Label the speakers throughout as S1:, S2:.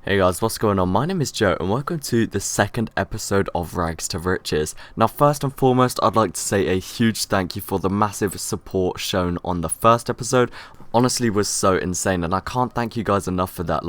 S1: Hey guys, what's going on? My name is Joe and welcome to the second episode of Rags to Riches. Now first and foremost, I'd like to say a huge thank you for the massive support shown on the first episode. Honestly was so insane and I can't thank you guys enough for that.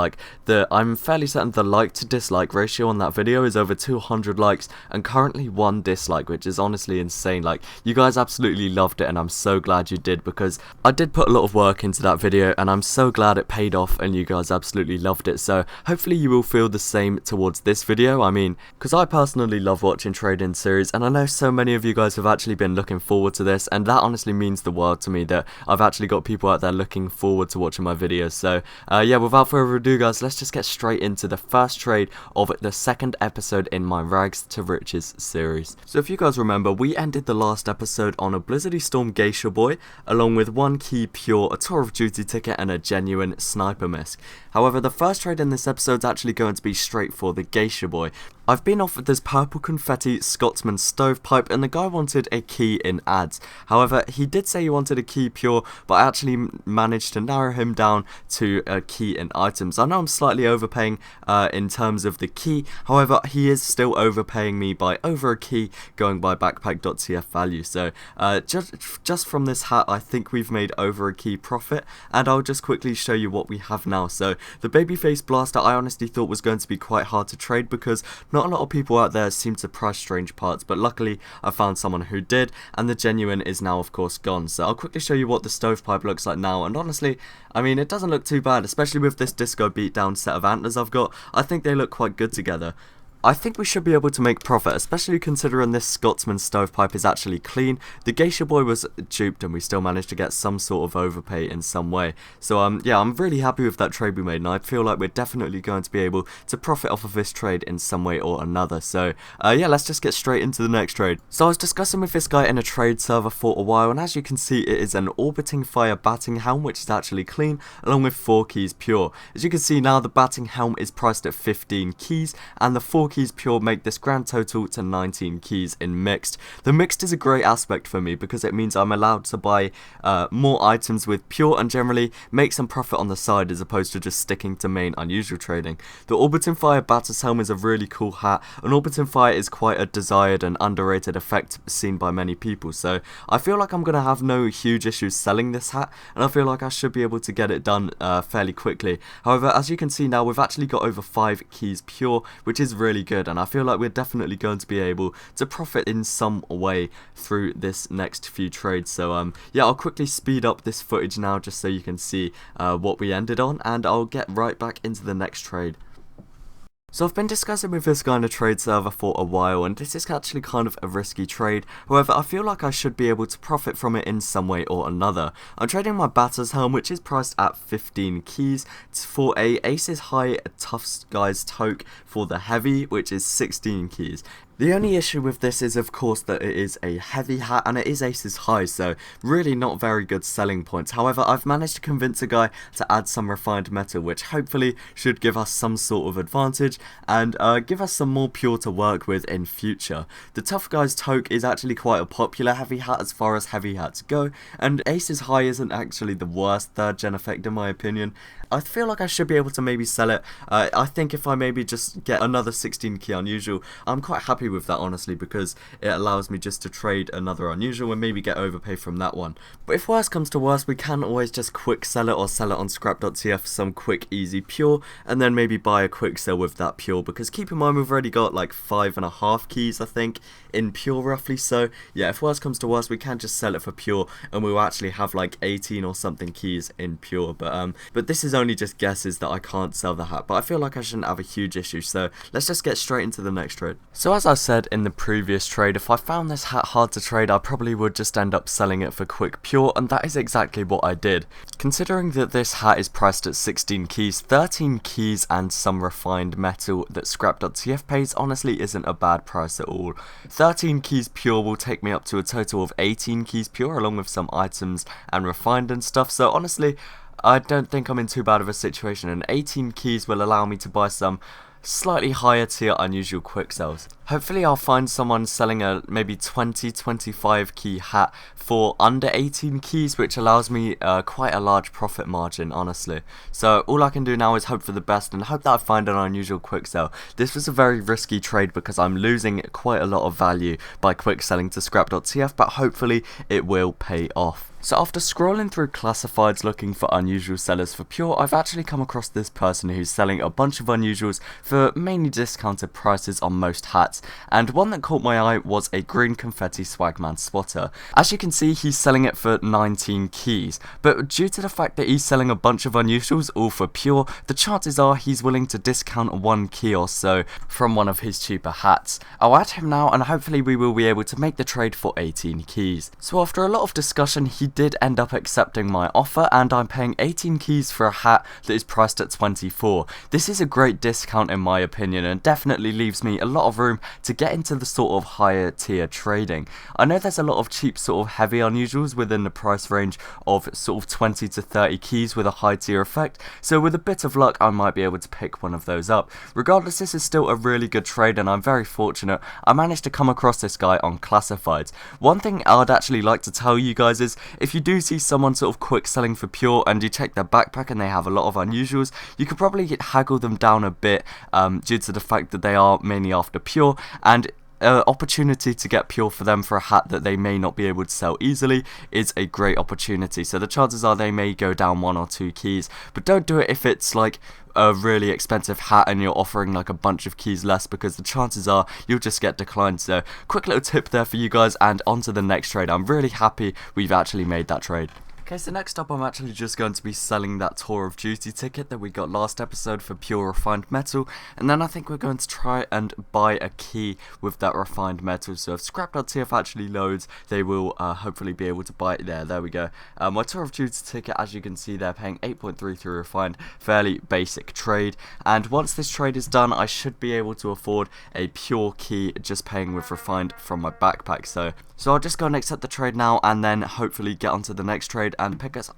S1: I'm fairly certain the like to dislike ratio on that video is over 200 likes and currently 1 dislike, which is honestly insane. You guys absolutely loved it and I'm so glad you did, because I did put a lot of work into that video and I'm so glad it paid off and you guys absolutely loved it. So hopefully you will feel the same towards this video. I mean, because I personally love watching trading series and I know so many of you guys have actually been looking forward to this, and that honestly means the world to me that I've actually got people out there looking forward to watching my videos. So yeah, without further ado guys, let's just get straight into the first trade of the second episode in my Rags to Riches series. So if you guys remember, we ended the last episode on a Blizzardy Storm Geisha Boy along with 1 key pure, a Tour of Duty ticket and a genuine sniper misc. However, the first trade in this episode is actually going to be straight for the Geisha Boy. I've been offered this purple confetti Scotsman stovepipe and the guy wanted a key in ads. However, he did say he wanted a key pure, but I actually managed to narrow him down to a key in items. I know I'm slightly overpaying in terms of the key, however he is still overpaying me by over a key going by backpack.tf value. So just from this hat I think we've made over a key profit, and I'll just quickly show you what we have now. So the babyface blaster I honestly thought was going to be quite hard to trade because not a lot of people out there seem to price strange parts, but luckily I found someone who did, and the genuine is now of course gone. So I'll quickly show you what the stovepipe looks like now, and honestly, I mean, it doesn't look too bad, especially with this disco beatdown set of antlers I've got. I think they look quite good together. I think we should be able to make profit, especially considering this Scotsman stovepipe is actually clean. The Geisha Boy was duped and we still managed to get some sort of overpay in some way. So yeah, I'm really happy with that trade we made, and I feel like we're definitely going to be able to profit off of this trade in some way or another. So yeah, let's just get straight into the next trade. So I was discussing with this guy in a trade server for a while, and as you can see it is an Orbiting Fire batting helm which is actually clean along with 4 keys pure. As you can see now, the batting helm is priced at 15 keys and the 4 keys pure make this grand total to 19 keys in mixed. The mixed is a great aspect for me because it means I'm allowed to buy more items with pure and generally make some profit on the side as opposed to just sticking to main unusual trading. The Orbiting Fire Batter's Helm is a really cool hat, and Orbiting Fire is quite a desired and underrated effect seen by many people, so I feel like I'm going to have no huge issues selling this hat, and I feel like I should be able to get it done fairly quickly. However, as you can see now, we've actually got over 5 keys pure, which is really good, and I feel like we're definitely going to be able to profit in some way through this next few trades. So yeah, I'll quickly speed up this footage now just so you can see what we ended on, and I'll get right back into the next trade. So I've been discussing with this guy in a trade server for a while, and this is actually kind of a risky trade. However, I feel like I should be able to profit from it in some way or another. I'm trading my Batter's Helm, which is priced at 15 keys, for a Aces High Tough Guys Toke for the Heavy, which is 16 keys. The only issue with this is of course that it is a heavy hat and it is Aces High, so really not very good selling points. However, I've managed to convince a guy to add some refined metal, which hopefully should give us some sort of advantage and give us some more pure to work with in future. The Tough Guys Toke is actually quite a popular heavy hat as far as heavy hats go, and Aces High isn't actually the worst 3rd gen effect in my opinion. I feel like I should be able to maybe sell it. I think if I maybe just get another 16 key unusual, I'm quite happy with that honestly, because it allows me just to trade another unusual and maybe get overpay from that one. But if worse comes to worse, we can always just quick sell it or sell it on scrap.tf for some quick easy pure, and then maybe buy a quick sell with that pure, because keep in mind we've already got like 5.5 keys I think in pure roughly. So yeah, if worse comes to worse, we can just sell it for pure and we'll actually have like 18 or something keys in pure. But this is only just guesses that I can't sell the hat, but I feel like I shouldn't have a huge issue, so let's just get straight into the next trade. So as I said in the previous trade, if I found this hat hard to trade, I probably would just end up selling it for quick pure, and that is exactly what I did. Considering that this hat is priced at 16 keys, 13 keys and some refined metal that scrap.tf pays honestly isn't a bad price at all. 13 keys pure will take me up to a total of 18 keys pure along with some items and refined and stuff, so honestly I don't think I'm in too bad of a situation, and 18 keys will allow me to buy some slightly higher tier unusual quick sells. Hopefully I'll find someone selling a maybe 20-25 key hat for under 18 keys, which allows me quite a large profit margin, honestly. So all I can do now is hope for the best and hope that I find an unusual quick sell. This was a very risky trade because I'm losing quite a lot of value by quick selling to scrap.tf, but hopefully it will pay off. So after scrolling through classifieds looking for unusual sellers for pure, I've actually come across this person who's selling a bunch of unusuals for mainly discounted prices on most hats, and one that caught my eye was a green confetti swagman spotter. As you can see, he's selling it for 19 keys, but due to the fact that he's selling a bunch of unusuals all for pure, the chances are he's willing to discount 1 key or so from one of his cheaper hats. I'll add him now and hopefully we will be able to make the trade for 18 keys. So after a lot of discussion, he did end up accepting my offer, and I'm paying 18 keys for a hat that is priced at 24. This is a great discount in my opinion, and definitely leaves me a lot of room to get into the sort of higher tier trading. I know there's a lot of cheap sort of heavy unusuals within the price range of sort of 20 to 30 keys with a high tier effect, so with a bit of luck I might be able to pick one of those up. Regardless, this is still a really good trade and I'm very fortunate I managed to come across this guy on classifieds. One thing I'd actually like to tell you guys is, if you do see someone sort of quick selling for pure and you check their backpack and they have a lot of unusuals, you could probably haggle them down a bit due to the fact that they are mainly after pure, and opportunity to get pure for them for a hat that they may not be able to sell easily is a great opportunity. So the chances are they may go down 1 or 2 keys, but don't do it if it's like a really expensive hat and you're offering like a bunch of keys less, because the chances are you'll just get declined. So quick little tip there for you guys, and on to the next trade. I'm really happy we've actually made that trade. Okay, so next up I'm actually just going to be selling that Tour of Duty ticket that we got last episode for pure refined metal, and then I think we're going to try and buy a key with that refined metal. So if scrap.tf actually loads, they will hopefully be able to buy it there. There we go. My Tour of Duty ticket, as you can see, they're paying 8.33 refined, fairly basic trade, and once this trade is done I should be able to afford a pure key just paying with refined from my backpack. So I'll just go and accept the trade now and then hopefully get onto the next trade and pick us up.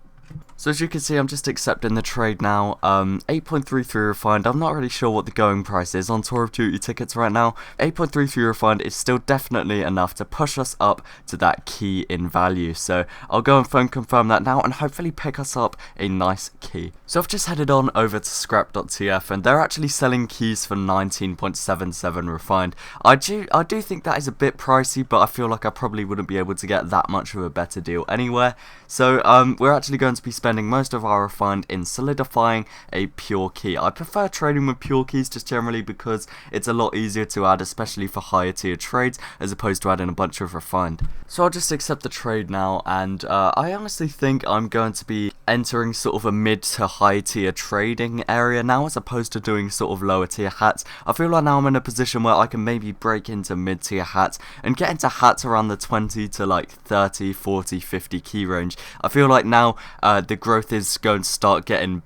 S1: So as you can see, I'm just accepting the trade now. 8.33 refined. I'm not really sure what the going price is on Tour of Duty tickets right now. 8.33 refined is still definitely enough to push us up to that key in value. So I'll go and phone confirm that now and hopefully pick us up a nice key. So I've just headed on over to scrap.tf and they're actually selling keys for 19.77 refined. I do think that is a bit pricey, but I feel like I probably wouldn't be able to get that much of a better deal anywhere. So we're actually going to be spending most of our refined in solidifying a pure key. I prefer trading with pure keys just generally because it's a lot easier to add, especially for higher tier trades, as opposed to adding a bunch of refined. So I'll just accept the trade now, and I honestly think I'm going to be entering sort of a mid to high tier trading area now, as opposed to doing sort of lower tier hats. I feel like now I'm in a position where I can maybe break into mid tier hats and get into hats around the 20 to like 30, 40, 50 key range. I feel like now the growth is going to start getting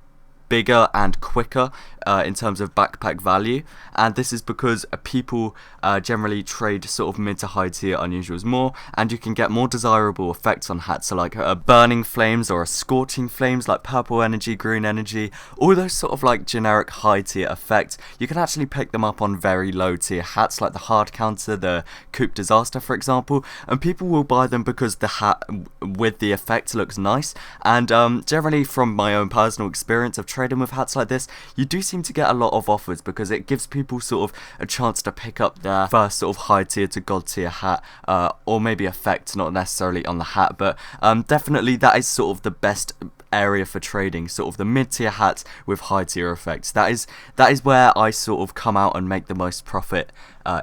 S1: bigger and quicker in terms of backpack value, and this is because people generally trade sort of mid to high tier unusuals more, and you can get more desirable effects on hats, so like a burning flames or a scorching flames like purple energy, green energy, all those sort of like generic high tier effects. You can actually pick them up on very low tier hats like the hard counter, the coupe disaster for example, and people will buy them because the hat with the effect looks nice. And generally from my own personal experience of trading with hats like this, you do seem to get a lot of offers because it gives people sort of a chance to pick up their first sort of high tier to god tier hat, or maybe effect, not necessarily on the hat, but definitely that is sort of the best area for trading, sort of the mid tier hats with high tier effects. That is where I sort of come out and make the most profit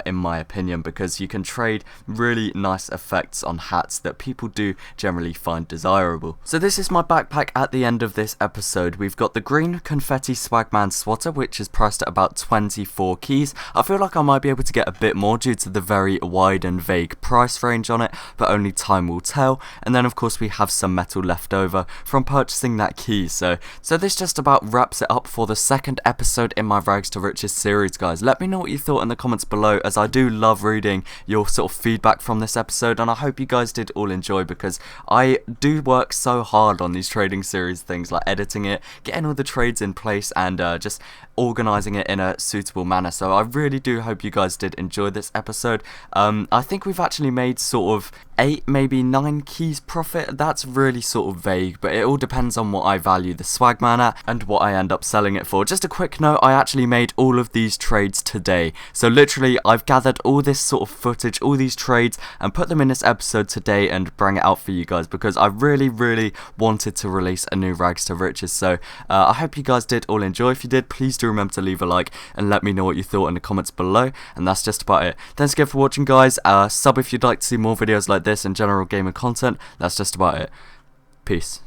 S1: in my opinion, because you can trade really nice effects on hats that people do generally find desirable. So this is my backpack at the end of this episode. We've got the green confetti swagman swatter, which is priced at about 24 keys. I feel like I might be able to get a bit more due to the very wide and vague price range on it, but only time will tell. And then of course we have some metal left over from purchasing missing that key. So this just about wraps it up for the second episode in my Rags to Riches series, guys. Let me know what you thought in the comments below, as I do love reading your sort of feedback from this episode, and I hope you guys did all enjoy, because I do work so hard on these trading series things, like editing it, getting all the trades in place, and just organising it in a suitable manner. So I really do hope you guys did enjoy this episode. I think we've actually made sort of 8, maybe 9 keys profit. That's really sort of vague, but it all depends on what I value the swagman at and what I end up selling it for. Just a quick note, I actually made all of these trades today. So literally, I've gathered all this sort of footage, all these trades, and put them in this episode today and bring it out for you guys, because I really wanted to release a new Rags to Riches. So I hope you guys did all enjoy. If you did, please do remember to leave a like and let me know what you thought in the comments below. And that's just about it. Thanks again for watching, guys. Sub if you'd like to see more videos like this and general gaming content. That's just about it. Peace.